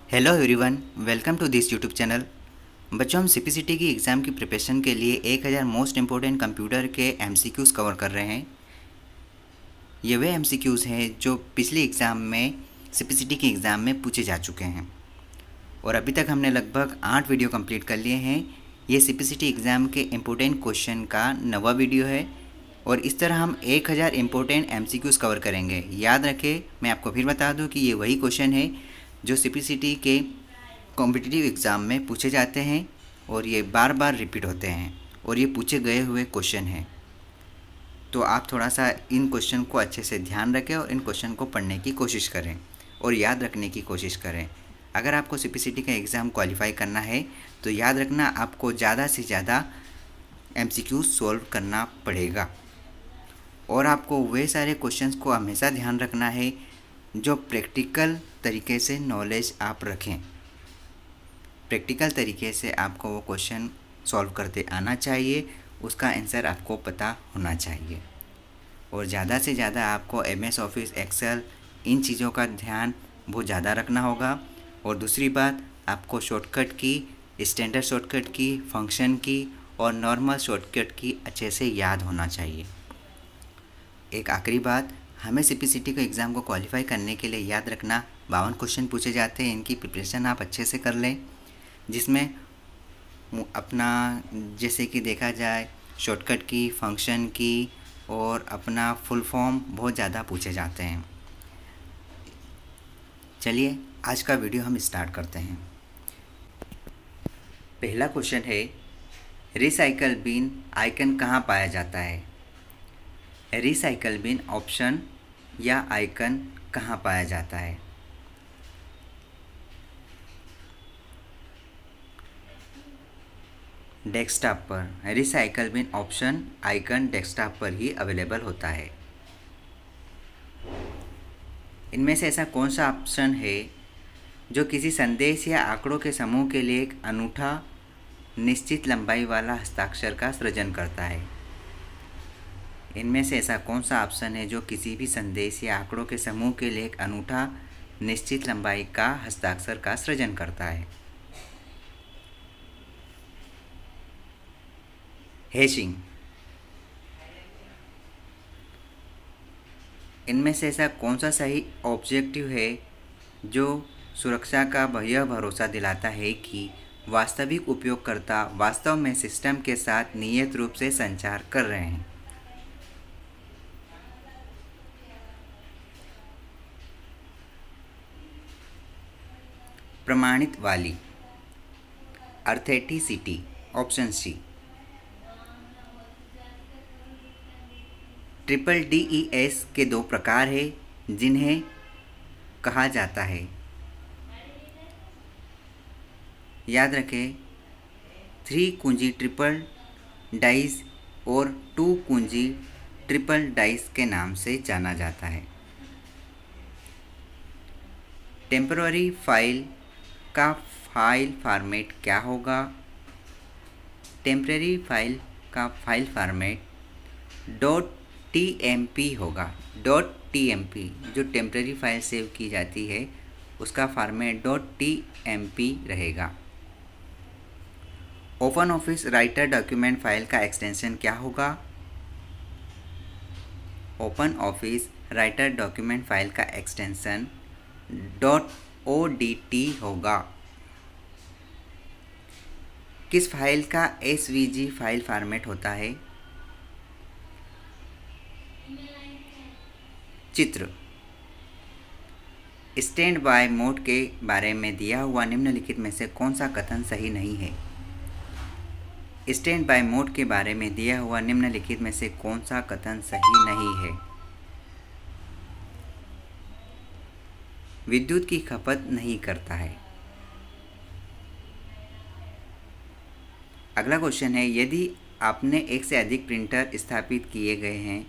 Hello everyone, welcome to this YouTube channel. बच्चों, हम CPCT की एग्ज़ाम की प्रिपरेशन के लिए 1000 मोस्ट इम्पोर्टेंट कंप्यूटर के एमसीक्यूज़ कवर कर रहे हैं। ये वे एमसीक्यूज़ हैं जो पिछली एग्ज़ाम में सीपीसीटी की एग्ज़ाम में पूछे जा चुके हैं और अभी तक हमने लगभग 8 वीडियो कंप्लीट कर लिए हैं। ये सीपीसीटी एग्ज़ाम के इम्पोर्टेंट क्वेश्चन का नवा वीडियो है और इस तरह हम 1000 इम्पोर्टेंट एमसीक्यूज़ कवर करेंगे। याद रखें, मैं आपको फिर बता दूं कि ये वही क्वेश्चन है जो सीपीसीटी के कॉम्पिटिटिव एग्ज़ाम में पूछे जाते हैं और ये बार बार रिपीट होते हैं और ये पूछे गए हुए क्वेश्चन हैं। तो आप थोड़ा सा इन क्वेश्चन को अच्छे से ध्यान रखें और इन क्वेश्चन को पढ़ने की कोशिश करें और याद रखने की कोशिश करें। अगर आपको सीपीसीटी का एग्ज़ाम क्वालिफाई करना है तो याद रखना आपको ज़्यादा से ज़्यादा एमसीक्यू सॉल्व करना पड़ेगा और आपको वे सारे क्वेश्चंस को हमेशा ध्यान रखना है जो प्रैक्टिकल तरीके से नॉलेज आप रखें। प्रैक्टिकल तरीके से आपको वो क्वेश्चन सॉल्व करते आना चाहिए, उसका आंसर आपको पता होना चाहिए और ज़्यादा से ज़्यादा आपको एमएस ऑफिस, एक्सेल, इन चीज़ों का ध्यान बहुत ज़्यादा रखना होगा। और दूसरी बात, आपको शॉर्टकट की, स्टैंडर्ड शॉर्टकट की, फंक्शन की और नॉर्मल शॉर्टकट की अच्छे से याद होना चाहिए। एक आखिरी बात, हमें सीपीसीटी को एग्ज़ाम को क्वालिफाई करने के लिए याद रखना 52 क्वेश्चन पूछे जाते हैं। इनकी प्रिपरेशन आप अच्छे से कर लें, जिसमें अपना जैसे कि देखा जाए शॉर्टकट की, फंक्शन की और अपना फुल फॉर्म बहुत ज़्यादा पूछे जाते हैं। चलिए आज का वीडियो हम स्टार्ट करते हैं। पहला क्वेश्चन है, रिसाइकल बिन आइकन कहाँ पाया जाता है? रिसाइकल बिन ऑप्शन या आइकन कहाँ पाया जाता है? डेस्कटॉप पर। Recycle bin option, icon desktop पर ही अवेलेबल होता है। इनमें से ऐसा कौन सा ऑप्शन है जो किसी संदेश या आंकड़ों के समूह के लिए एक अनूठा निश्चित लंबाई वाला हस्ताक्षर का सृजन करता है? इनमें से ऐसा कौन सा ऑप्शन है जो किसी भी संदेश या आंकड़ों के समूह के लिए एक अनूठा निश्चित लंबाई का हस्ताक्षर का सृजन करता है? हैशिंग। इनमें से ऐसा कौन सा सही ऑब्जेक्टिव है जो सुरक्षा का यह भरोसा दिलाता है कि वास्तविक उपयोगकर्ता वास्तव में सिस्टम के साथ नियत रूप से संचार कर रहे हैं? प्रमाणित वाली, ऑथेंटिसिटी, ऑप्शन सी। DES के 2 प्रकार हैं जिन्हें कहा जाता है। याद रखें, 3 कुंजी ट्रिपल डाइस और 2 कुंजी ट्रिपल डाइस के नाम से जाना जाता है। टेम्पररी फाइल का फाइल फॉर्मेट क्या होगा? टेम्पररी फाइल का फाइल फॉर्मेट .tmp होगा। .tmp जो टेम्पररी फाइल सेव की जाती है उसका फॉर्मेट .tmp रहेगा। Open office writer document file का एक्सटेंशन क्या होगा? Open office writer document file का एक्सटेंशन .odt होगा। किस फाइल का svg फाइल फॉर्मेट होता है? चित्र। स्टैंड बाय मोड के बारे में दिया हुआ निम्नलिखित में से कौन सा कथन सही नहीं है? स्टैंड बाय मोड के बारे में दिया हुआ निम्नलिखित में से कौन सा कथन सही नहीं है? विद्युत की खपत नहीं करता है। अगला क्वेश्चन है, यदि आपने एक से अधिक प्रिंटर स्थापित किए गए हैं,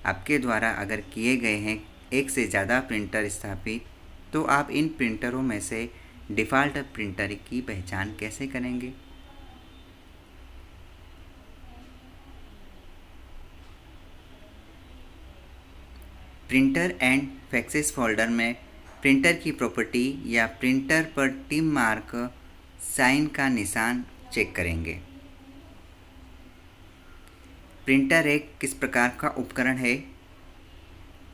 आपके द्वारा अगर किए गए हैं एक से ज़्यादा प्रिंटर स्थापित, तो आप इन प्रिंटरों में से डिफ़ॉल्ट प्रिंटर की पहचान कैसे करेंगे? प्रिंटर एंड फैक्सेस फोल्डर में प्रिंटर की प्रॉपर्टी या प्रिंटर पर टिक मार्क साइन का निशान चेक करेंगे। प्रिंटर एक किस प्रकार का उपकरण है?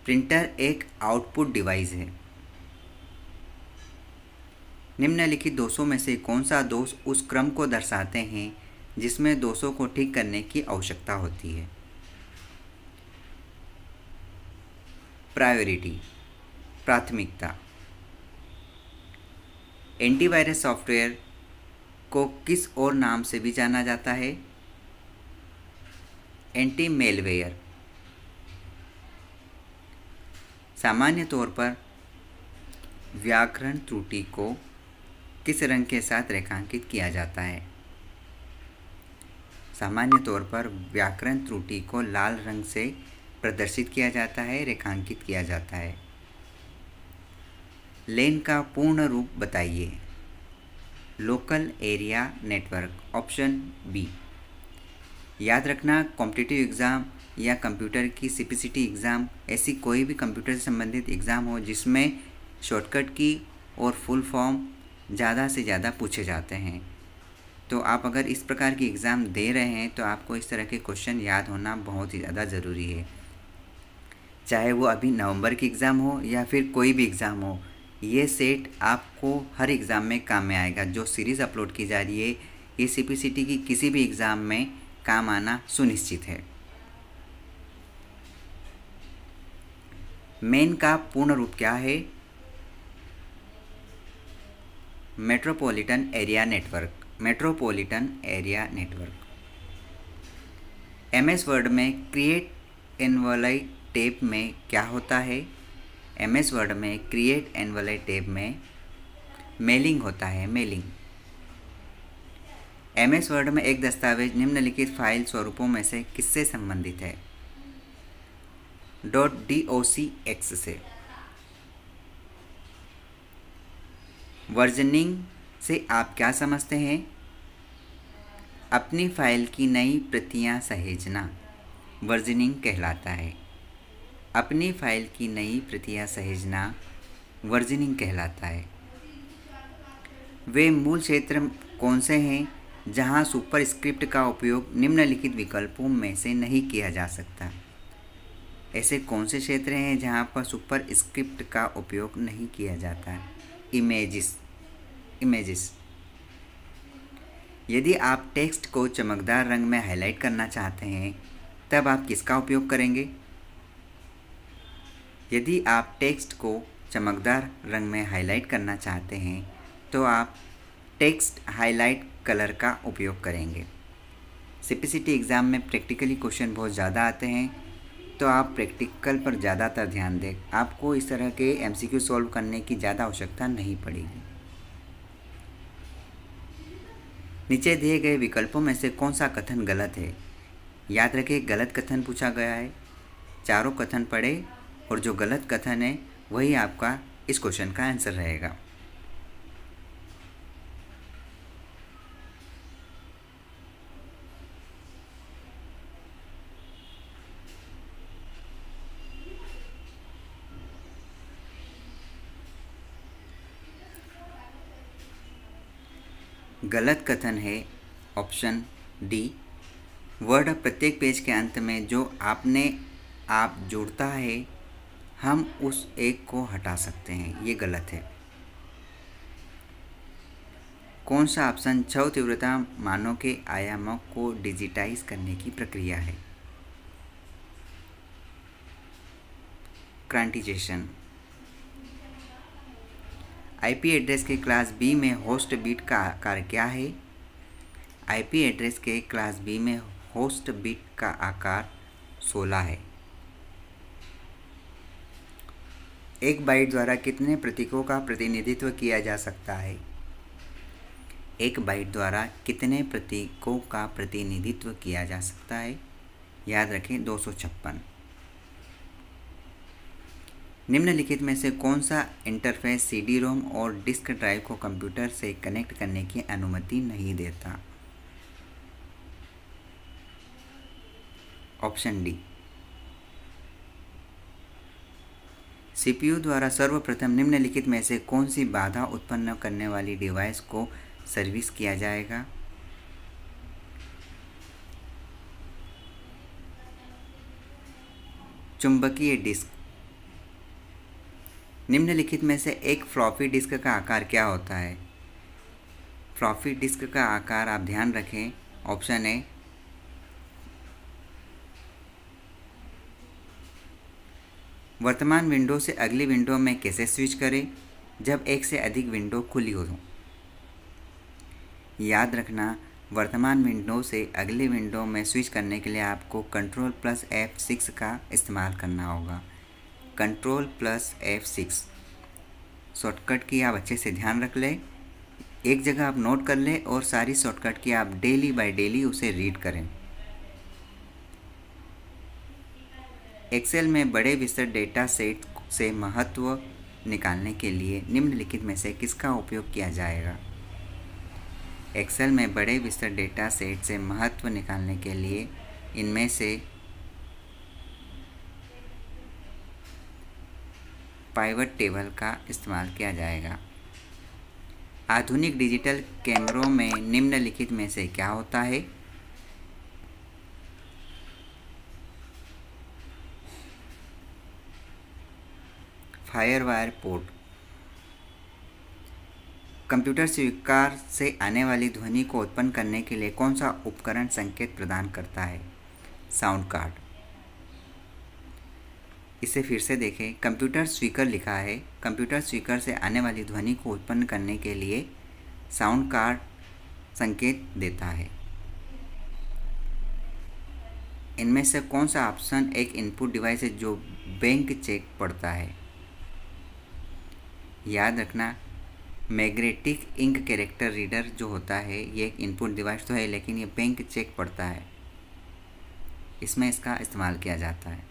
प्रिंटर एक आउटपुट डिवाइस है। निम्नलिखित दोषों में से कौन सा दोष उस क्रम को दर्शाते हैं जिसमें दोषों को ठीक करने की आवश्यकता होती है? प्रायोरिटी, प्राथमिकता। एंटीवायरस सॉफ्टवेयर को किस और नाम से भी जाना जाता है? Anti malware. सामान्य तौर पर व्याकरण त्रुटि को किस रंग के साथ रेखांकित किया जाता है? सामान्य तौर पर व्याकरण त्रुटि को लाल रंग से प्रदर्शित किया जाता है, रेखांकित किया जाता है। लेन का पूर्ण रूप बताइए। Local area network, option B. याद रखना, कॉम्पिटिटिव एग्ज़ाम या कंप्यूटर की सीपीसीटी एग्ज़ाम, ऐसी कोई भी कंप्यूटर से संबंधित एग्ज़ाम हो जिसमें शॉर्टकट की और फुल फॉर्म ज़्यादा से ज़्यादा पूछे जाते हैं, तो आप अगर इस प्रकार की एग्ज़ाम दे रहे हैं तो आपको इस तरह के क्वेश्चन याद होना बहुत ही ज़्यादा ज़रूरी है। चाहे वो अभी नवंबर की एग्ज़ाम हो या फिर कोई भी एग्ज़ाम हो, ये सेट आपको हर एग्ज़ाम में काम में आएगा। जो सीरीज़ अपलोड की जा रही है ये सीपीसीटी की किसी भी एग्ज़ाम में काम आना सुनिश्चित है। मेन का पूर्ण रूप क्या है? Metropolitan area network, metropolitan area network. MS word में क्रिएट एनवलप टैब में क्या होता है? एमएस वर्ड में क्रिएट एनवलप टैब में मेलिंग होता है, मेलिंग। एमएस वर्ड में एक दस्तावेज निम्नलिखित फाइल स्वरूपों में से किससे संबंधित है? .docx से। वर्जनिंग से आप क्या समझते हैं? अपनी फाइल की नई प्रतियां सहेजना वर्जनिंग कहलाता है। अपनी फाइल की नई प्रतियां सहेजना वर्जनिंग कहलाता है। वे मूल क्षेत्र कौन से हैं जहां सुपरस्क्रिप्ट का उपयोग निम्नलिखित विकल्पों में से नहीं किया जा सकता? ऐसे कौन से क्षेत्र हैं जहां पर सुपरस्क्रिप्ट का उपयोग नहीं किया जाता है? इमेजेस। यदि आप टेक्स्ट को चमकदार रंग में हाईलाइट करना चाहते हैं तब आप किसका उपयोग करेंगे? यदि आप टेक्स्ट को चमकदार रंग में हाईलाइट करना चाहते हैं तो आप टेक्स्ट हाईलाइट कलर का उपयोग करेंगे। सीपीसीटी एग्ज़ाम में प्रैक्टिकली क्वेश्चन बहुत ज़्यादा आते हैं, तो आप प्रैक्टिकल पर ज़्यादातर ध्यान दें। आपको इस तरह के एमसीक्यू सॉल्व करने की ज़्यादा आवश्यकता नहीं पड़ेगी। नीचे दिए गए विकल्पों में से कौन सा कथन गलत है? याद रखें, गलत कथन पूछा गया है। चारों कथन पढ़े और जो गलत कथन है वही आपका इस क्वेश्चन का आंसर रहेगा। गलत कथन है ऑप्शन डी। वर्ड प्रत्येक पेज के अंत में जो आप जोड़ता है हम उस एक को हटा सकते हैं, ये गलत है। कौन सा ऑप्शन छव तीव्रता मानों के आयामों को डिजिटाइज करने की प्रक्रिया है? क्वांटिजेशन। आईपी एड्रेस के क्लास बी में होस्ट बिट का आकार क्या है? आईपी एड्रेस के क्लास बी में होस्ट बिट का आकार 16 है। एक बाइट द्वारा कितने प्रतीकों का प्रतिनिधित्व किया जा सकता है? एक बाइट द्वारा कितने प्रतीकों का प्रतिनिधित्व किया जा सकता है? याद रखें 256। निम्नलिखित में से कौन सा इंटरफेस सीडी रोम और डिस्क ड्राइव को कंप्यूटर से कनेक्ट करने की अनुमति नहीं देता? Option D. सीपीयू द्वारा सर्वप्रथम निम्नलिखित में से कौन सी बाधा उत्पन्न करने वाली डिवाइस को सर्विस किया जाएगा? चुंबकीय डिस्क। निम्नलिखित में से एक फ्लॉपी डिस्क का आकार क्या होता है? फ्लॉपी डिस्क का आकार आप ध्यान रखें। ऑप्शन ए वर्तमान विंडो से अगली विंडो में कैसे स्विच करें जब एक से अधिक विंडो खुली हो। याद रखना, वर्तमान विंडो से अगली विंडो में स्विच करने के लिए आपको Ctrl+F6 का इस्तेमाल करना होगा। Ctrl+F6 शॉर्टकट की आप अच्छे से ध्यान रख लें, एक जगह आप नोट कर लें और सारी शॉर्टकट की आप डेली बाय डेली उसे रीड करें। एक्सेल में बड़े विस्तृत डेटा सेट से महत्व निकालने के लिए निम्नलिखित में से किसका उपयोग किया जाएगा? एक्सेल में बड़े विस्तृत डेटा सेट से महत्व निकालने के लिए इनमें से पाइवट टेबल का इस्तेमाल किया जाएगा। आधुनिक डिजिटल कैमरों में निम्नलिखित में से क्या होता है? FireWire port. कंप्यूटर स्पीकर से आने वाली ध्वनि को उत्पन्न करने के लिए कौन सा उपकरण संकेत प्रदान करता है? Sound card. इसे फिर से देखें, कंप्यूटर स्पीकर लिखा है, कंप्यूटर स्पीकर से आने वाली ध्वनि को उत्पन्न करने के लिए साउंड कार्ड संकेत देता है। इनमें से कौन सा ऑप्शन एक इनपुट डिवाइस है जो बैंक चेक पढ़ता है? याद रखना, मैग्नेटिक इंक कैरेक्टर रीडर जो होता है ये एक इनपुट डिवाइस तो है, लेकिन ये बैंक चेक पढ़ता है, इसमें इसका इस्तेमाल किया जाता है।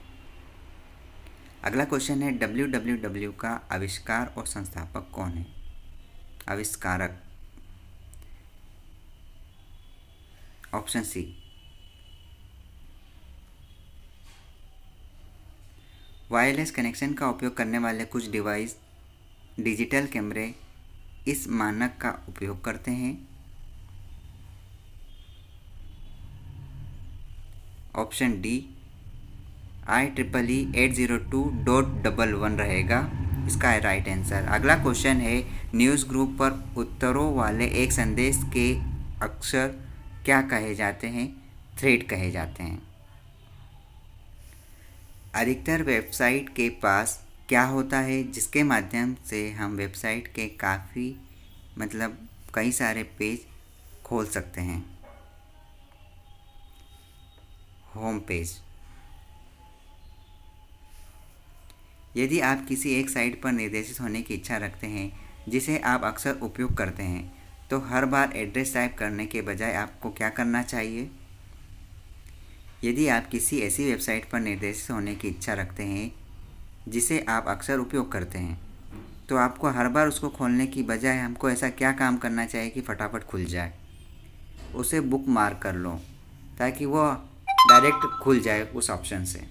अगला क्वेश्चन है, www का आविष्कार और संस्थापक कौन है? आविष्कारक ऑप्शन सी। वायरलेस कनेक्शन का उपयोग करने वाले कुछ डिवाइस डिजिटल कैमरे इस मानक का उपयोग करते हैं। ऑप्शन डी IEEE 802.11 रहेगा इसका राइट आंसर। अगला क्वेश्चन है, न्यूज़ ग्रुप पर उत्तरों वाले एक संदेश के अक्षर क्या कहे जाते हैं? थ्रेड कहे जाते हैं। अधिकतर वेबसाइट के पास क्या होता है जिसके माध्यम से हम वेबसाइट के कई सारे पेज खोल सकते हैं? Home page. यदि आप किसी एक साइट पर निर्देशित होने की इच्छा रखते हैं जिसे आप अक्सर उपयोग करते हैं, तो हर बार एड्रेस टाइप करने के बजाय आपको क्या करना चाहिए? यदि आप किसी ऐसी वेबसाइट पर निर्देशित होने की इच्छा रखते हैं जिसे आप अक्सर उपयोग करते हैं, तो आपको हर बार उसको खोलने की बजाय हमको ऐसा क्या काम करना चाहिए कि फटाफट खुल जाए? उसे बुक मार्क कर लो ताकि वो डायरेक्ट खुल जाए उस ऑप्शन से।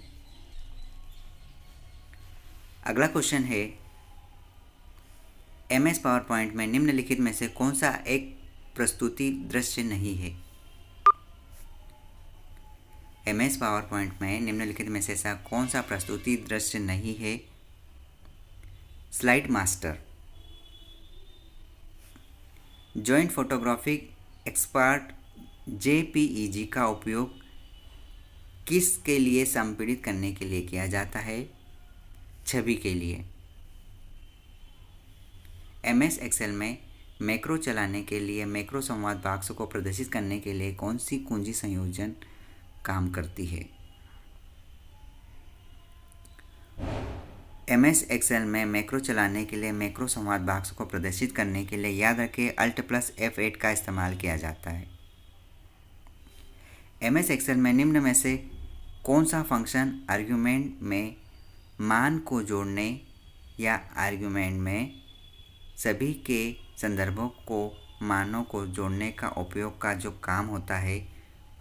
अगला क्वेश्चन है, MS पावर पॉइंट में निम्नलिखित में से कौन सा एक प्रस्तुति दृश्य नहीं है? MS पावर पॉइंट में निम्नलिखित में से ऐसा कौन सा प्रस्तुति दृश्य नहीं है? Slide master. Joint photographic expert JPEG का उपयोग किस के लिए संपीड़ित करने के लिए किया जाता है? छवि के लिए। MS एक्सेल में मैक्रो चलाने के लिए मैक्रो संवाद बॉक्स को प्रदर्शित करने के लिए कौन सी कुंजी संयोजन काम करती है? MS एक्सेल में मैक्रो चलाने के लिए मैक्रो संवाद बॉक्स को प्रदर्शित करने के लिए याद रखें Alt+F8 का इस्तेमाल किया जाता है। MS एक्सेल में निम्न में से कौन सा फंक्शन आर्ग्यूमेंट में मान को जोड़ने या आर्ग्यूमेंट में सभी के संदर्भों को मानों को जोड़ने का उपयोग का जो काम होता है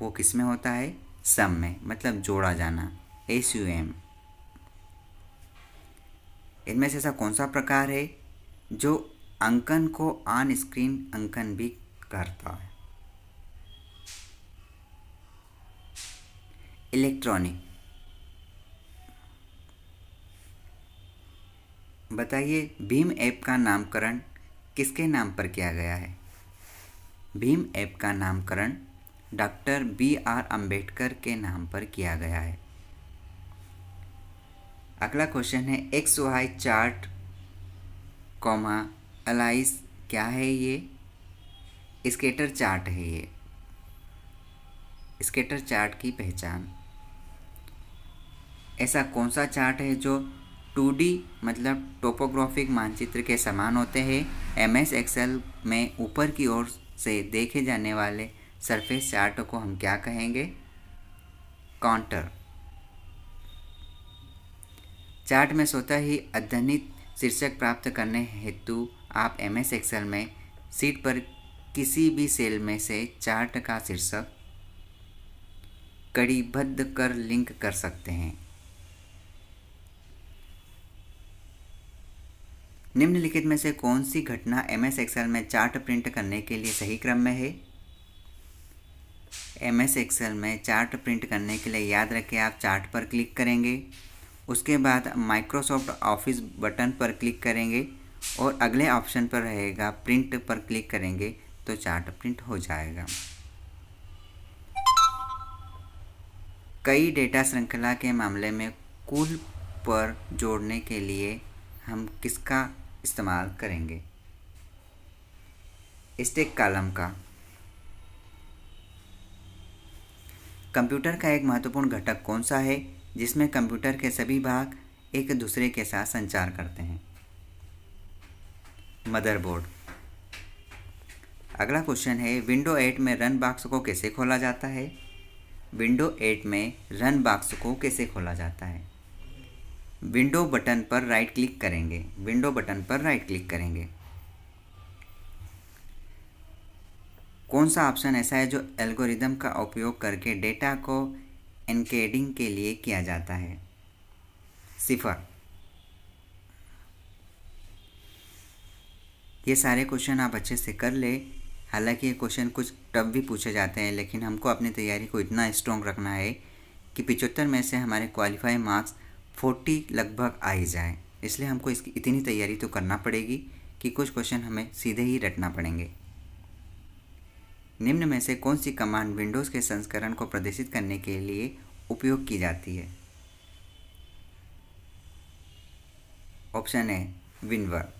वो किस में होता है? सम में, मतलब जोड़ा जाना, SUM। इनमें से ऐसा कौन सा प्रकार है जो अंकन को ऑन स्क्रीन अंकन भी करता है? इलेक्ट्रॉनिक। बताइए, भीम ऐप का नामकरण किसके नाम पर किया गया है? भीम ऐप का नामकरण डॉक्टर BR अम्बेडकर के नाम पर किया गया है। अगला क्वेश्चन है XY चार्ट कॉमा अलाइज क्या है? ये स्केटर चार्ट है। ये स्केटर चार्ट की पहचान। ऐसा कौन सा चार्ट है जो 2D मतलब टोपोग्राफिक मानचित्र के समान होते हैं? MS एक्सेल में ऊपर की ओर से देखे जाने वाले सरफेस चार्ट को हम क्या कहेंगे? काउंटर। चार्ट में स्वतः ही अद्यतनित शीर्षक प्राप्त करने हेतु आप MS एक्सेल में शीट पर किसी भी सेल में से चार्ट का शीर्षक कड़ीबद्ध कर लिंक कर सकते हैं। निम्नलिखित में से कौन सी घटना MS एक्सेल में चार्ट प्रिंट करने के लिए सही क्रम में है? MS एक्सेल में चार्ट प्रिंट करने के लिए याद रखें, आप चार्ट पर क्लिक करेंगे, उसके बाद माइक्रोसॉफ्ट ऑफिस बटन पर क्लिक करेंगे और अगले ऑप्शन पर रहेगा प्रिंट पर क्लिक करेंगे तो चार्ट प्रिंट हो जाएगा। कई डेटा श्रृंखला के मामले में कुल पर जोड़ने के लिए हम किसका इस्तेमाल करेंगे? स्टैक कॉलम का। कंप्यूटर का एक महत्वपूर्ण घटक कौन सा है जिसमें कंप्यूटर के सभी भाग एक दूसरे के साथ संचार करते हैं? मदरबोर्ड। अगला क्वेश्चन है विंडो 8 में रन बॉक्स को कैसे खोला जाता है? विंडो 8 में रन बॉक्स को कैसे खोला जाता है? विंडो बटन पर राइट क्लिक करेंगे। विंडो बटन पर राइट क्लिक करेंगे। कौन सा ऑप्शन ऐसा है जो एल्गोरिदम का उपयोग करके डेटा को एन्कोडिंग के लिए किया जाता है? सिफर। ये सारे क्वेश्चन आप अच्छे से कर ले। हालांकि ये क्वेश्चन कुछ टफ भी पूछे जाते हैं, लेकिन हमको अपनी तैयारी को इतना स्ट्रॉन्ग रखना है कि 75 में से हमारे क्वालिफाई मार्क्स 40 लगभग आ ही जाए। इसलिए हमको इसकी इतनी तैयारी तो करना पड़ेगी कि कुछ क्वेश्चन हमें सीधे ही रटना पड़ेंगे। निम्न में से कौन सी कमांड विंडोज़ के संस्करण को प्रदर्शित करने के लिए उपयोग की जाती है? ऑप्शन है विनवर।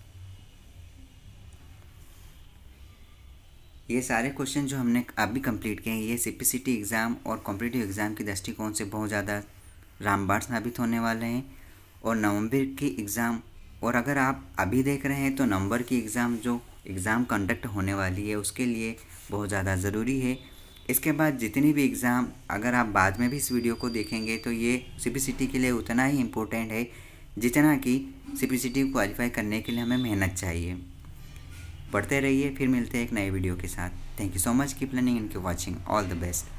ये सारे क्वेश्चन जो हमने अभी कंप्लीट किए हैं ये CPCT एग्ज़ाम और कॉम्पिटिटिव एग्ज़ाम के दृष्टिकोण से बहुत ज़्यादा रामबाण साबित होने वाले हैं। और नवंबर की एग्ज़ाम, और अगर आप अभी देख रहे हैं तो नवंबर की एग्ज़ाम जो एग्ज़ाम कंडक्ट होने वाली है उसके लिए बहुत ज़्यादा ज़रूरी है। इसके बाद जितनी भी एग्ज़ाम अगर आप बाद में भी इस वीडियो को देखेंगे तो ये CPCT के लिए उतना ही इम्पोर्टेंट है जितना कि CPCT को क्वालिफाई करने के लिए हमें मेहनत चाहिए। पढ़ते रहिए, फिर मिलते हैं एक नए वीडियो के साथ। Thank you so much, keep learning and keep watching. All the best.